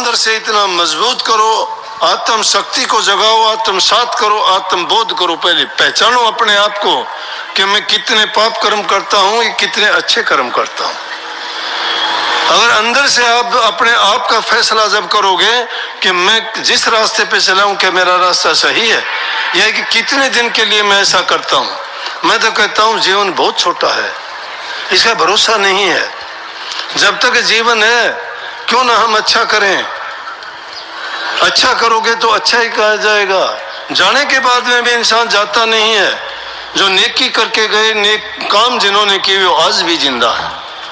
अंदर से इतना मजबूत करो, आत्म शक्ति को जगाओ, आत्मसात करो, आत्मबोध करो। पहले पहचानो अपने आप को कि मैं कितने पाप कर्म करता हूं, ये कितने अच्छे कर्म करता हूं। अगर अंदर से आप अपने आप का फैसला जब करोगे कि मैं जिस रास्ते पे चला हूं क्या मेरा रास्ता सही है, या कि कितने दिन के लिए मैं ऐसा करता हूं। मैं तो कहता हूं जीवन बहुत छोटा है, इसका भरोसा नहीं है। जब तक जीवन है क्यों ना हम अच्छा करें। अच्छा करोगे तो अच्छा ही कहा जाएगा। जाने के बाद में भी इंसान जाता नहीं है। जो नेकी करके गए, नेक काम जिन्होंने किए वो आज भी जिंदा है,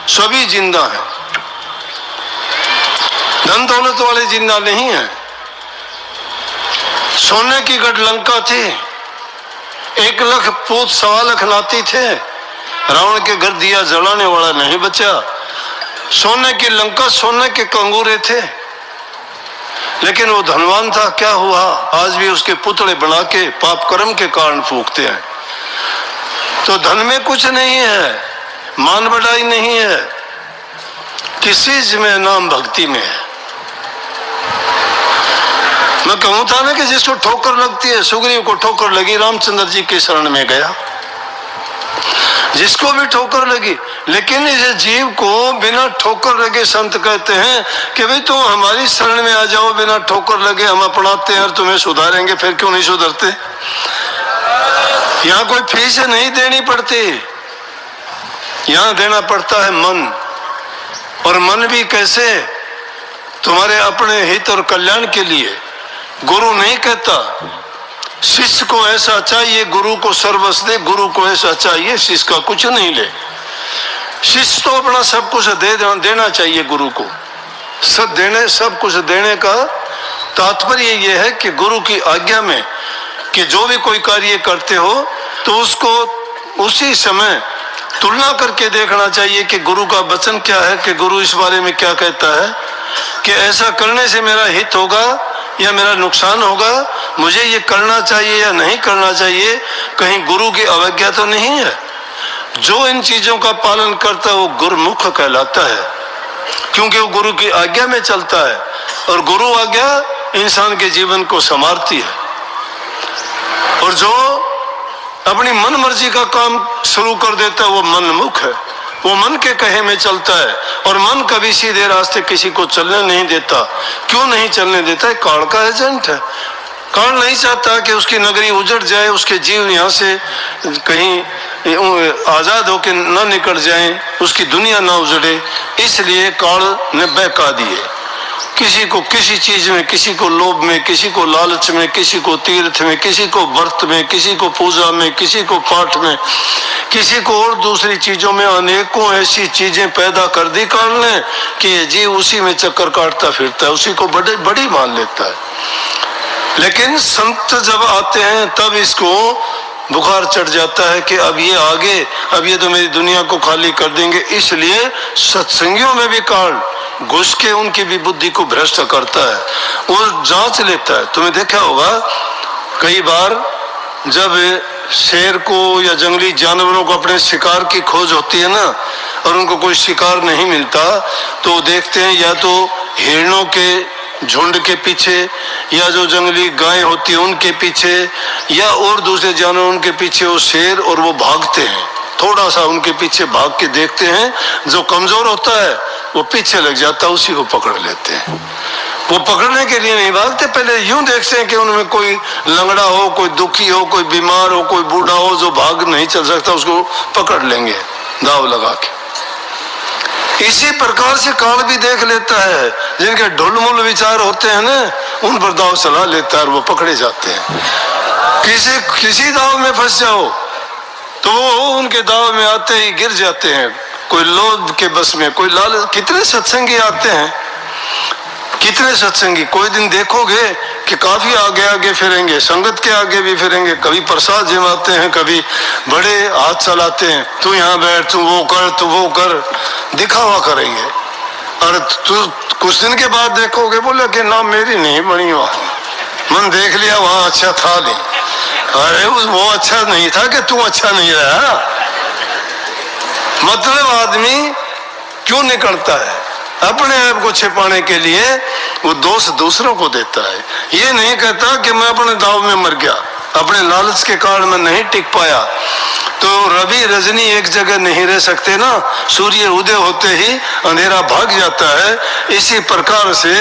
सभी जिंदा है। धन दौलत वाले जिंदा नहीं है। सोने की गढ़ लंका थी, 1 लाख पूत 1.25 लाख नाती थे, रावण के घर दिया जलाने वाला नहीं बचा। सोने की लंका, सोने के कंगूरे थे, लेकिन वो धनवान था। क्या हुआ, आज भी उसके पुतले बना के पाप कर्म के कारण फूंकते हैं। तो धन में कुछ नहीं है, मान बढ़ाई नहीं है, किस चीज में, नाम भक्ति में है। मैं कहूं था ना कि जिसको ठोकर लगती है, सुग्रीव को ठोकर लगी, रामचंद्र जी के शरण में गया। जिसको भी ठोकर लगी, लेकिन इस जीव को बिना ठोकर लगे संत कहते हैं कि भाई तुम हमारी शरण में आ जाओ, बिना ठोकर लगे हम अपनाते हैं और तुम्हें सुधारेंगे। फिर क्यों नहीं सुधरते? यहाँ कोई फीस नहीं देनी पड़ती, यहाँ देना पड़ता है मन। और मन भी कैसे? तुम्हारे अपने हित और कल्याण के लिए। गुरु नहीं कहता शिष्य को ऐसा चाहिए, गुरु को सर्वस्व दे, गुरु को ऐसा चाहिए, शिष्य का कुछ नहीं ले। शिष्य तो अपना सब कुछ देना चाहिए गुरु को। सब कुछ देने का तात्पर्य यह है कि गुरु की आज्ञा में कि जो भी कोई कार्य करते हो तो उसको उसी समय तुलना करके देखना चाहिए कि गुरु का वचन क्या है, कि गुरु इस बारे में क्या कहता है, कि ऐसा करने से मेरा हित होगा या मेरा नुकसान होगा, मुझे ये करना चाहिए या नहीं करना चाहिए। कहीं गुरु की अवज्ञा तो नहीं है। जो इन चीजों का पालन करता है वो गुरुमुख कहलाता है, क्योंकि वो गुरु की आज्ञा में चलता है। और गुरु आज्ञा इंसान के जीवन को संवारती है। और जो अपनी मन मर्जी का काम शुरू कर देता है वो मनमुख है, वो मन के कहे में चलता है। और मन कभी सीधे रास्ते किसी को चलने नहीं देता। क्यों नहीं चलने देता है? काल का एजेंट है। काल नहीं चाहता कि उसकी नगरी उजड़ जाए, उसके जीव यहाँ से कहीं आजाद होकर न निकल जाएं, उसकी दुनिया ना उजड़े, इसलिए काल ने बहका दिए। किसी को किसी चीज में, किसी को लोभ में, किसी को लालच में, किसी को तीर्थ में, किसी को व्रत में, किसी को पूजा में, किसी को पाठ में, किसी को और दूसरी चीजों में, अनेकों ऐसी चीजें पैदा कर दी काल ने कि ये जीव उसी में चक्कर काटता फिरता है, उसी को बड़ी मान लेता है। लेकिन संत जब आते हैं तब इसको बुखार चढ़ जाता है कि अब ये आगे, अब ये तो मेरी दुनिया को खाली कर देंगे। इसलिए सत्संगियों में भी काल घुस के उनकी भी बुद्धि को भ्रष्ट करता है, वो जांच लेता है। तुमने देखा होगा कई बार जब शेर को या जंगली जानवरों को अपने शिकार की खोज होती है ना, और उनको कोई शिकार नहीं मिलता, तो देखते हैं या तो हिरणों के झुंड के पीछे, या जो जंगली गाय होती है उनके पीछे, या और दूसरे जानवर उनके पीछे वो शेर, और वो भागते हैं। थोड़ा सा उनके पीछे भाग के देखते हैं, जो कमजोर होता है वो पीछे लग जाता है, उसी को पकड़ लेते हैं। वो पकड़ने के लिए नहीं भागते, पहले यूं देखते हैं कि उनमें कोई लंगड़ा हो, कोई दुखी हो, कोई बीमार हो, कोई बूढ़ा हो जो भाग नहीं चल सकता, उसको पकड़ लेंगे दाव लगा के। इसी प्रकार से काल भी देख लेता है, जिनके ढुलमुल विचार होते हैं ना, उन पर दाव चला लेता है और वो पकड़े जाते हैं। किसी दाव में फंस जाओ तो वो उनके दाव में आते ही गिर जाते हैं। कोई लोभ के बस में, कोई लालच। कितने सत्संगी आते हैं, कितने सत्संगी, कोई दिन देखोगे कि काफी आगे आगे फिरेंगे, संगत के आगे भी फिरेंगे, कभी प्रसाद जमाते हैं, कभी बड़े हाथ चलाते हैं, तू यहाँ बैठ, तू वो कर, तू वो कर, दिखावा करेंगे। और तू कुछ दिन के बाद देखोगे बोले कि ना मेरी नहीं बनी, वहां मन देख लिया वहां अच्छा था नहीं, अरे वो अच्छा नहीं था कि तू अच्छा नहीं रहा। मतलब आदमी क्यों निकलता है? अपने आप को छिपाने के लिए वो दोष दूसरों को देता है। ये नहीं कहता कि मैं अपने दाव में मर गया, अपने लालच के कारण मैं नहीं टिक पाया। तो रवि रजनी एक जगह नहीं रह सकते ना, सूर्य उदय होते ही अंधेरा भाग जाता है। इसी प्रकार से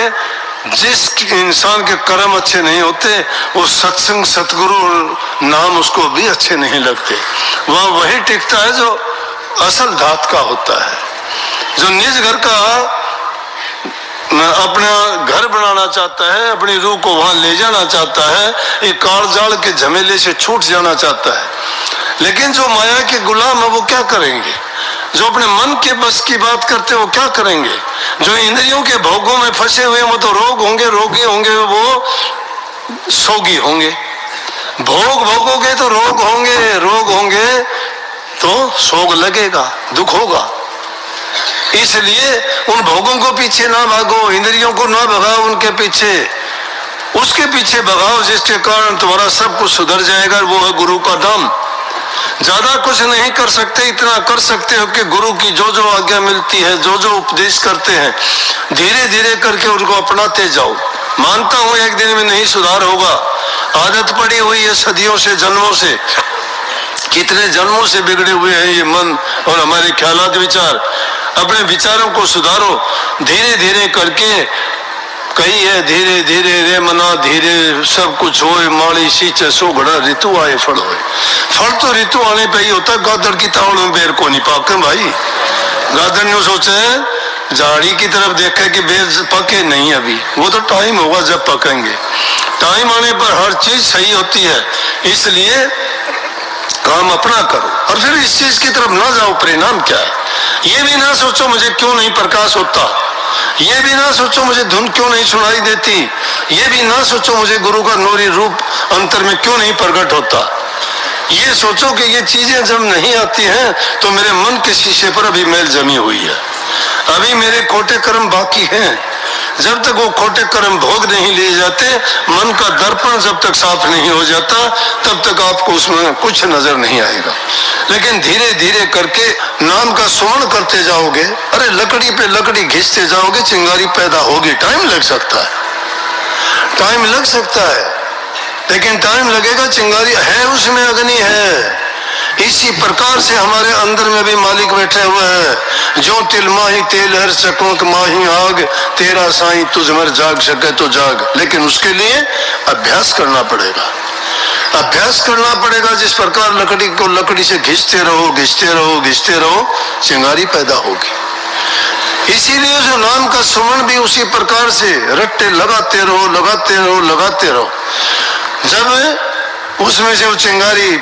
जिस इंसान के कर्म अच्छे नहीं होते वो सत्संग सतगुरु नाम उसको भी अच्छे नहीं लगते। वह वही टिकता है जो असल धात का होता है, जो निज घर का अपना घर बनाना चाहता है, अपनी रूह को वहां ले जाना चाहता है, एक कालजाल के झमेले से छूट जाना चाहता है। लेकिन जो माया के गुलाम है वो क्या करेंगे? जो अपने मन के बस की बात करते हैं वो क्या करेंगे? जो इंद्रियों के भोगों में फंसे हुए वो तो रोगी होंगे, वो सोगी होंगे। भोग भोगोगे तो रोग होंगे तो सोग लगेगा, दुख होगा। इसलिए उन भोगों को पीछे ना भागो, इंद्रियों को ना भगाओ उनके पीछे, उसके पीछे भगाओ जिसके कारण तुम्हारा सब कुछ सुधर जाएगा। वो है गुरु का धाम। ज्यादा कुछ नहीं कर सकते, इतना कर सकते हो कि गुरु की जो जो आज्ञा मिलती है, जो जो उपदेश करते हैं, धीरे धीरे करके उनको अपनाते जाओ। मानता हूं एक दिन में नहीं सुधार होगा, आदत पड़ी हुई है सदियों से, जन्मों से, कितने जन्मों से बिगड़े हुए हैं ये मन और हमारे ख्यालात विचार। अपने विचारों को सुधारो धीरे धीरे करके। कही है धीरे धीरे रे मना धीरे सब कुछ होए, माड़ी सींचे सो घड़ा ऋतु आए फल होए। फल तो ऋतु आने पे ही होता है, गादड़ की तावड़ में बेर को नहीं पाके भाई। गादड़ ने सोचे झाड़ी की तरफ देखे कि बेर पके नहीं अभी, वो तो टाइम होगा जब पकेंगे। टाइम आने पर हर चीज सही होती है, इसलिए काम अपना करो और फिर इस चीज की तरफ ना जाओ। परिणाम क्या है ये भी ना सोचो मुझे क्यों नहीं प्रकाश होता, ये भी ना सोचो मुझे धुन क्यों नहीं सुनाई देती, ये भी ना सोचो मुझे गुरु का नूरी रूप अंतर में क्यों नहीं प्रकट होता। ये सोचो कि ये चीजें जब नहीं आती हैं तो मेरे मन के शीशे पर अभी मैल जमी हुई है, अभी मेरे खोटे कर्म बाकी हैं। जब तक वो खोटे कर्म भोग नहीं लिए जाते, मन का दर्पण जब तक साफ नहीं हो जाता, तब तक आपको उसमें कुछ नजर नहीं आएगा। लेकिन धीरे धीरे करके नाम का सुमन करते जाओगे, अरे लकड़ी पे लकड़ी घिसते जाओगे, चिंगारी पैदा होगी। टाइम लग सकता है, लेकिन टाइम लगेगा। चिंगारी है, उसमें अग्नि है। इसी प्रकार से हमारे अंदर में भी मालिक बैठे हुए हैं। जो तिल माही तेल हर चकों माही आग, तेरा साईं तुझ मर जाग सके तो जाग। लेकिन उसके लिए अभ्यास करना पड़ेगा, अभ्यास करना पड़ेगा। जिस प्रकार लकड़ी को लकड़ी से घिसते रहो, चिंगारी पैदा होगी। इसीलिए जो नाम का सुमन भी उसी प्रकार से रट्टे लगाते रहो। जब उसमें से वो चिंगारी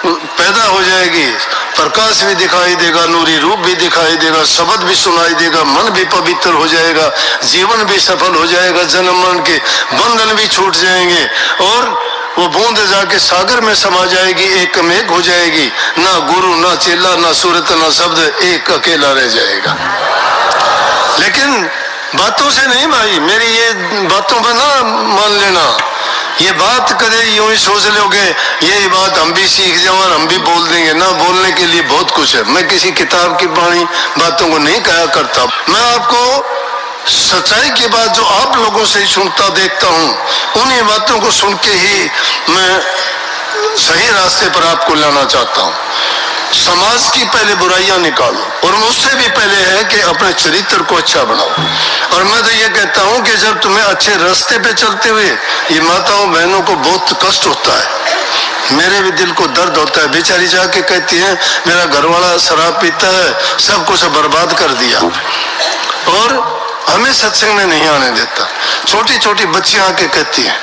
पैदा हो जाएगी, प्रकाश भी दिखाई देगा, नूरी रूप भी दिखाई देगा, शब्द भी सुनाई देगा, मन भी पवित्र हो जाएगा, जीवन भी सफल हो जाएगा, जन्म मरण के बंधन भी छूट जाएंगे और वो बूंद जाके सागर में समा जाएगी, एक मेघ हो जाएगी। ना गुरु, ना चेला, ना सूरत, ना शब्द, एक अकेला रह जाएगा। लेकिन बातों से नहीं भाई, मेरी ये बातों पर ना मान लेना। ये बात कदे यूं ही सोच लोगे ये बात हम भी सीख जाओ और हम भी बोल देंगे ना। बोलने के लिए बहुत कुछ है। मैं किसी किताब की बाणी बातों को नहीं कहा करता, मैं आपको सच्चाई की बात जो आप लोगों से ही सुनता देखता हूँ, उन्हीं बातों को सुन के ही मैं सही रास्ते पर आपको लाना चाहता हूँ। समाज की पहले बुराइयां निकालो और मुझसे भी पहले है कि अपने चरित्र को अच्छा बनाओ। और मैं तो ये कहता हूं कि जब तुम्हें अच्छे रास्ते पे चलते हुए ये माताओं बहनों को बहुत कष्ट होता है, मेरे भी दिल को दर्द होता है। बेचारी जाके कहती है मेरा घरवाला शराब पीता है, सब कुछ बर्बाद कर दिया और हमें सत्संग में नहीं आने देता। छोटी छोटी बच्चियां आके कहती हैं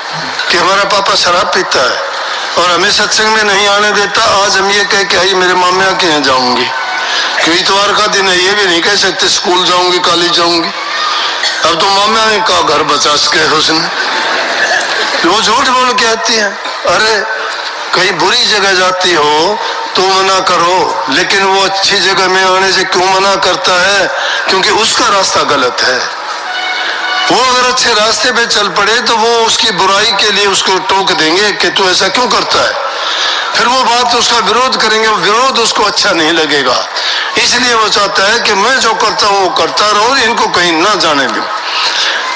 कि हमारा पापा शराब पीता है और हमें सत्संग में नहीं आने देता। आज हम ये कह के आई मेरे मामिया के यहाँ जाऊंगी, क्योंकि इतवार का दिन है, ये भी नहीं कह सकते स्कूल जाऊंगी, कॉलेज जाऊंगी। अब तो मामिया का घर बचा सके उसने, वो झूठ बोल के आती है। अरे कहीं बुरी जगह जाती हो तो मना करो, लेकिन वो अच्छी जगह में आने से क्यों मना करता है? क्योंकि उसका रास्ता गलत है। वो अगर अच्छे रास्ते पे चल पड़े तो वो उसकी बुराई के लिए उसको टोक देंगे कि तू ऐसा क्यों करता है। फिर वो बात उसका विरोध करेंगे, वो विरोध उसको अच्छा नहीं लगेगा। इसलिए वो चाहता है कि मैं जो करता हूँ वो करता रहूं, इनको कहीं ना जाने दूं।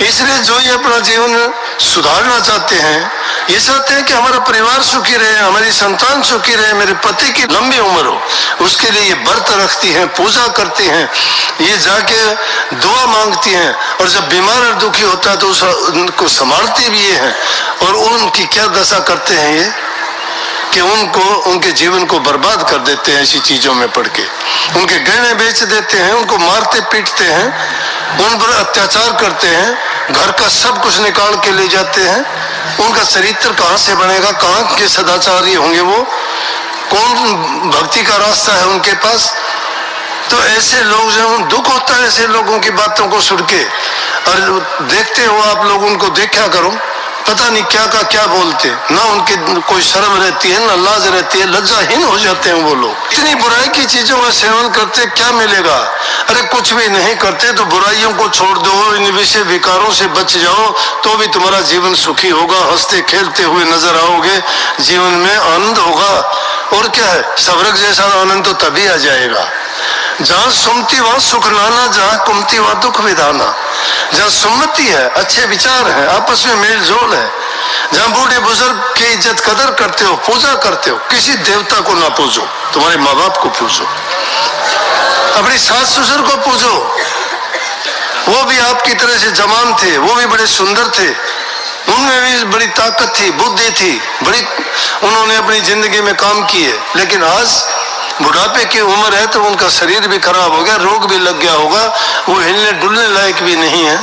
इसलिए जो ये अपना जीवन सुधारना चाहते हैं, ये चाहते हैं कि हमारा परिवार सुखी रहे, हमारी संतान सुखी रहे, मेरे पति की लंबी उम्र हो, उसके लिए ये व्रत रखती हैं, पूजा करती हैं, ये जाके दुआ मांगती हैं, और जब बीमार और दुखी होता है तो उनको संभालती भी ये हैं। और उनकी क्या दशा करते हैं ये कि उनको, उनके जीवन को बर्बाद कर देते हैं ऐसी चीजों में पड़ के। उनके गहने बेच देते हैं, उनको मारते पीटते हैं, उन पर अत्याचार करते हैं, घर का सब कुछ निकाल के ले जाते हैं। उनका चरित्र कहाँ से बनेगा, कहाँ के सदाचारी होंगे वो, कौन भक्ति का रास्ता है उनके पास। तो ऐसे लोग जो, दुख होता है ऐसे लोगों की बातों को सुन के। और देखते हो आप लोग, उनको देखा करो, पता नहीं क्या का क्या बोलते, ना उनके कोई शर्म रहती है ना लाज रहती है, लज्जाहीन हो जाते हैं वो लोग। इतनी बुराई की चीजों का सेवन करते, क्या मिलेगा? अरे कुछ भी नहीं करते तो बुराइयों को छोड़ दो, इन विषय विकारों से बच जाओ, तो भी तुम्हारा जीवन सुखी होगा, हंसते खेलते हुए नजर आओगे, जीवन में आनंद होगा। और क्या है, स्वर्ग जैसा आनंद तो तभी आ जाएगा। जहाँ सुमति वहां सुख नाना, जहाँ कुमति वहां दुख विधाना। जहाँ सुमति है, अच्छे विचार है, आपस में मेल जोल है, जहाँ बूढ़े बुजुर्ग की इज्जत कदर करते हो, पूजा करते हो, किसी देवता को ना पूजो, तुम्हारे माँ बाप को पूजो, अपनी सास ससुर को पूजो। वो भी आपकी तरह से जवान थे, वो भी बड़े सुंदर थे, उनमें भी बड़ी ताकत थी, बुद्धि थी, बड़ी उन्होंने अपनी जिंदगी में काम किए। लेकिन आज बुढ़ापे की उम्र है तो उनका शरीर भी खराब हो गया, रोग भी लग गया होगा, वो हिलने डुलने लायक भी नहीं है।